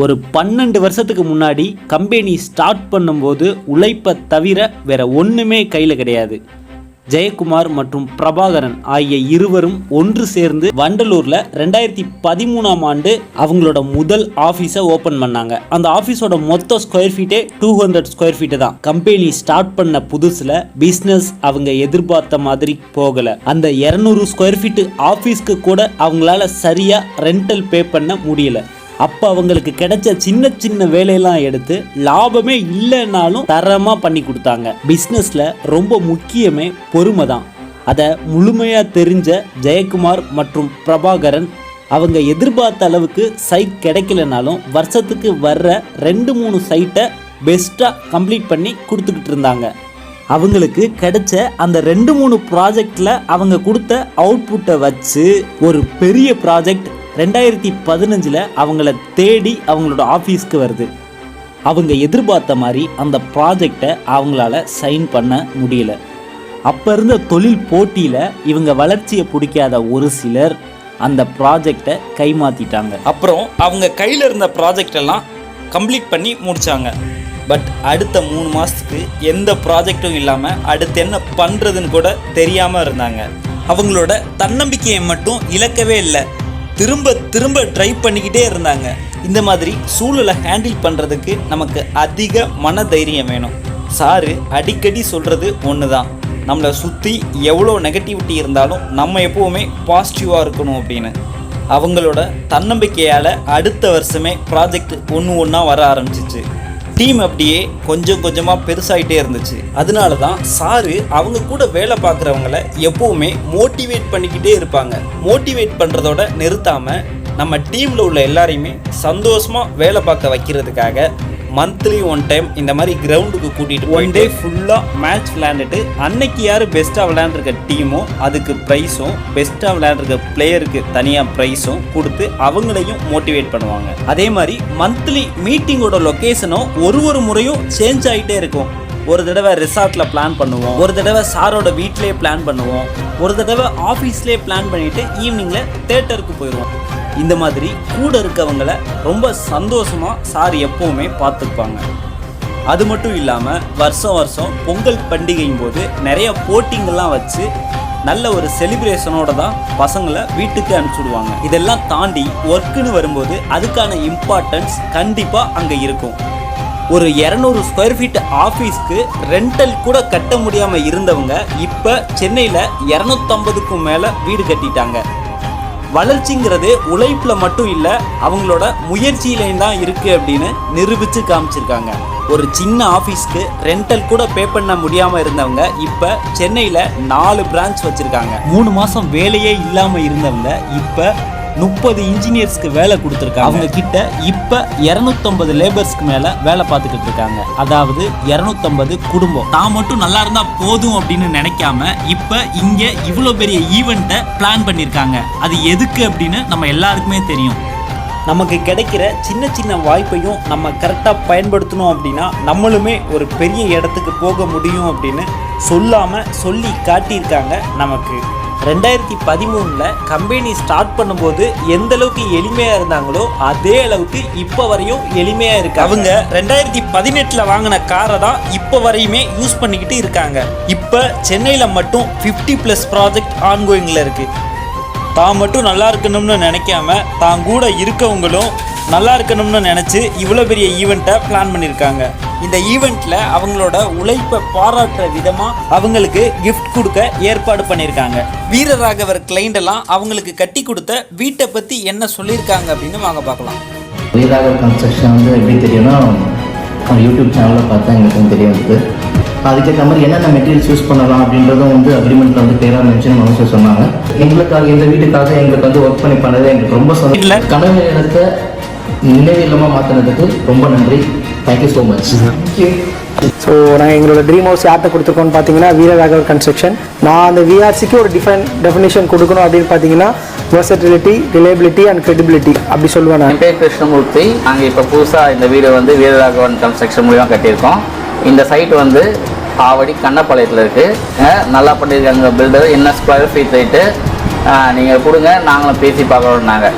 ஒரு 12 வருஷத்துக்கு முன்னாடி கம்பெனி ஸ்டார்ட் பண்ணும்போது உழைப்பை தவிர வேற ஒன்றுமே கையில் கிடையாது. ஜெயக்குமார் மற்றும் பிரபாகரன் ஆகிய இருவரும் ஒன்று சேர்ந்து வண்டலூரில் 2013ஆம் ஆண்டு அவங்களோட முதல் ஆஃபீஸை ஓப்பன் பண்ணாங்க. அந்த ஆஃபீஸோட மொத்த ஸ்கொயர் ஃபீட்டே 200 ஸ்கொயர் ஃபீட்டு தான். கம்பெனி ஸ்டார்ட் பண்ண புதுசில் பிஸ்னஸ் அவங்க எதிர்பார்த்த மாதிரி போகலை. அந்த 200 ஸ்கொயர் ஃபீட்டு ஆஃபீஸ்க்கு கூட அவங்களால சரியாக ரெண்டல் பே பண்ண முடியல. அப்போ அவங்களுக்கு கிடைச்ச சின்ன சின்ன வேலையெல்லாம் எடுத்து லாபமே இல்லைன்னாலும் தரமாக பண்ணி கொடுத்தாங்க. பிஸ்னஸில் ரொம்ப முக்கியமே பொறுமை தான். அதை முழுமையாக தெரிஞ்ச ஜெயக்குமார் மற்றும் பிரபாகரன் அவங்க எதிர்பார்த்த அளவுக்கு சைட் கிடைக்கலனாலும் வருஷத்துக்கு வர்ற 2-3 சைட்டை பெஸ்ட்டாக கம்ப்ளீட் பண்ணி கொடுத்துக்கிட்டு இருந்தாங்க. அவங்களுக்கு கிடைச்ச அந்த 2-3 ப்ராஜெக்டில் அவங்க கொடுத்த அவுட்புட்டை வச்சு ஒரு பெரிய ப்ராஜெக்ட் 2015 அவங்கள தேடி அவங்களோட ஆஃபீஸ்க்கு வருது. அவங்க எதிர்பார்த்த மாதிரி அந்த ப்ராஜெக்டை அவங்களால சைன் பண்ண முடியல. அப்போ இருந்த தொழில் போட்டியில் இவங்க வளர்ச்சியை பிடிக்காத ஒரு சிலர் அந்த ப்ராஜெக்டை கைமாற்றிட்டாங்க. அப்புறம் அவங்க கையில் இருந்த ப்ராஜெக்ட் எல்லாம் கம்ப்ளீட் பண்ணி முடித்தாங்க. பட் அடுத்த 3 மாதத்துக்கு எந்த ப்ராஜெக்டும் இல்லாமல் அடுத்து என்ன பண்ணுறதுன்னு கூட தெரியாமல் இருந்தாங்க. அவங்களோட தன்னம்பிக்கையை மட்டும் இழக்கவே இல்லை, திரும்ப திரும்ப ட்ரை பண்ணிக்கிட்டே இருந்தாங்க. இந்த மாதிரி சூழலை ஹேண்டில் பண்ணுறதுக்கு நமக்கு அதிக மன தைரியம் வேணும். சாரு அடிக்கடி சொல்கிறது ஒன்று தான், நம்மளை சுற்றி எவ்வளோ நெகட்டிவிட்டி இருந்தாலும் நம்ம எப்போவுமே பாசிட்டிவாக இருக்கணும் அப்படின்னு. அவங்களோட தன்னம்பிக்கையால் அடுத்த வருஷமே ப்ராஜெக்ட் ஒன்றா வர ஆரம்பிச்சிச்சு. டீம் அப்படியே கொஞ்சம் கொஞ்சமாக பெருசாகிட்டே இருந்துச்சு. அதனால தான் சாரு அவங்க கூட வேலை பார்க்குறவங்கள எப்போவுமே மோட்டிவேட் பண்ணிக்கிட்டே இருப்பாங்க. மோட்டிவேட் பண்ணுறதோட நிறுத்தாமல் நம்ம டீமில் உள்ள எல்லாரையுமே சந்தோஷமாக வேலை பார்க்க வைக்கிறதுக்காக மந்த்லி 1 டைம் இந்த மாதிரி கிரவுண்டுக்கு கூட்டிகிட்டு 1 டே ஃபுல்லாக மேட்ச் விளையாண்டுட்டு அன்னைக்கு யார் பெஸ்ட்டாக விளையாண்டுருக்க டீமோ அதுக்கு ப்ரைஸும், பெஸ்ட்டாக விளையாண்டுருக்க பிளேயருக்கு தனியாக ப்ரைஸும் கொடுத்து அவங்களையும் மோட்டிவேட் பண்ணுவாங்க. அதே மாதிரி மந்த்லி மீட்டிங்கோட லொக்கேஷனும் ஒரு முறையும் சேஞ்ச் ஆகிட்டே இருக்கும். ஒரு தடவை ரிசார்ட்டில் பிளான் பண்ணுவோம், ஒரு தடவை சாரோட வீட்டிலே பிளான் பண்ணுவோம், ஒரு தடவை ஆஃபீஸ்லேயே பிளான் பண்ணிவிட்டு ஈவினிங்கில் தேட்டருக்கு போயிடுவோம். இந்த மாதிரி கூட இருக்கவங்களை ரொம்ப சந்தோஷமாக சார் எப்போவுமே பார்த்துப்பாங்க. அது மட்டும் இல்லாமல் வருஷம் பொங்கல் பண்டிகையும் போது நிறைய போட்டிங்கெல்லாம் வச்சு நல்ல ஒரு செலிப்ரேஷனோட தான் பசங்களை வீட்டுக்கு அனுப்பிச்சுடுவாங்க. இதெல்லாம் தாண்டி ஒர்க்குன்னு வரும்போது அதுக்கான இம்பார்ட்டன்ஸ் கண்டிப்பாக அங்கே இருக்கும். ஒரு 200 ஸ்கொயர் ஃபீட் ஆஃபீஸ்க்கு ரெண்டல் கூட கட்ட முடியாமல் இருந்தவங்க இப்போ சென்னையில் 250க்கும் மேலே வீடு கட்டிட்டாங்க. வளர்ச்சிங்கிறது உழைப்பில் மட்டும் இல்லை, அவங்களோட முயற்சியிலையும் தான் இருக்குது அப்படின்னு நிரூபித்து காமிச்சிருக்காங்க. ஒரு சின்ன ஆஃபீஸ்க்கு ரெண்டல் கூட பே பண்ண முடியாமல் இருந்தவங்க இப்போ சென்னையில் 4 பிரான்ச் வச்சுருக்காங்க. 3 மாதம் வேலையே இல்லாமல் இருந்தவங்க இப்போ 30 இன்ஜினியர்ஸ்க்கு வேலை கொடுத்துருக்காங்க. அவங்க கிட்ட இப்போ 250 லேபர்ஸ்க்கு மேலே வேலை பார்த்துக்கிட்டு இருக்காங்க. அதாவது 250 குடும்பம். தான் மட்டும் நல்லா இருந்தால் போதும் அப்படின்னு நினைக்காம இப்போ இங்கே இவ்வளோ பெரிய ஈவெண்ட்டை பிளான் பண்ணியிருக்காங்க. அது எதுக்கு அப்படின்னு நம்ம எல்லாருக்குமே தெரியும். நமக்கு கிடைக்கிற சின்ன சின்ன வாய்ப்பையும் நம்ம கரெக்டாக பயன்படுத்தணும் அப்படின்னா நம்மளுமே ஒரு பெரிய இடத்துக்கு போக முடியும் அப்படின்னு சொல்லி காட்டியிருக்காங்க நமக்கு. 2013 கம்பெனி ஸ்டார்ட் பண்ணும்போது எந்த அளவுக்கு எளிமையாக இருந்தாங்களோ அதே அளவுக்கு இப்போ வரையும் எளிமையாக இருக்கு. அவங்க 2018 வாங்கின காரை தான் இப்போ வரையுமே யூஸ் பண்ணிக்கிட்டு இருக்காங்க. இப்போ சென்னையில் மட்டும் 50+ ப்ராஜெக்ட் ஆன்கோயிங்கில் இருக்குது. தான் மட்டும் நல்லா இருக்கணும்னு நினைக்காம தான் கூட இருக்கவங்களும் நல்லா இருக்கணும்னு நினச்சி இவ்வளோ பெரிய ஈவெண்ட்டை பிளான் பண்ணியிருக்காங்க. இந்த ஈவெண்ட்டில் அவங்களோட உழைப்பை பாராட்டுற விதமாக அவங்களுக்கு கிஃப்ட் கொடுக்க ஏற்பாடு பண்ணியிருக்காங்க. வீரராகவர் கிளைண்ட் எல்லாம் அவங்களுக்கு கட்டி கொடுத்த வீட்டை பற்றி என்ன சொல்லியிருக்காங்க அப்படின்னு வாங்க பார்க்கலாம். வீரராகவர் கன்ஸ்ட்ரக்ஷன் வந்து எப்படி தெரியும்னா யூடியூப் சேனலில் பார்த்தா எங்களுக்கு தெரிய வந்தது. அதுக்கேற்ற மாதிரி என்னென்ன மெட்டீரியல்ஸ் யூஸ் பண்ணலாம் அப்படின்றதும் வந்து அக்ரிமெண்ட்டில் வந்து கிளியராக மென்ஷன் பண்ண சொன்னாங்க. எங்களுக்காக இந்த வீட்டுக்காக எங்களுக்கு வந்து ஒர்க் பண்ணி பண்ணது எங்களுக்கு ரொம்ப சந்தோஷம். கனவு இடத்தை நினைவு இல்லாமல் மாற்றினதுக்கு ரொம்ப நன்றி. Thank you so much. ஸோ நாங்கள் எங்களோட ட்ரீம் ஹவுஸ் யார்கிட்ட கொடுத்துருக்கோம்னு பார்த்தீங்கன்னா வீரராகவர் கன்ஸ்ட்ரக்ஷன். நான் அந்த விஆர்சிக்கு ஒரு டெஃபினேஷன் கொடுக்கணும் அப்படின்னு பார்த்தீங்கன்னா வெர்சட்டிலிட்டி, ரிலையபிலிட்டி அண்ட் கிரெடிபிலிட்டி அப்படி சொல்லுவேன். என் பேர் கிருஷ்ணமூர்த்தி. நாங்கள் இப்போ புதுசாக இந்த வீடு வந்து வீரராகவன் கன்ஸ்ட்ரக்ஷன் மூலியமாக கட்டியிருக்கோம். இந்த சைட் வந்து ஆவடி கண்ணப்பாளையத்தில் இருக்குது. நல்லா பண்ணியிருக்காங்க பில்டர். என்ன ஸ்கொயர் ஃபீட் ரேட்டு நீங்கள் கொடுங்க, நாங்களும் பேசி பார்க்குறோம். நாங்கள்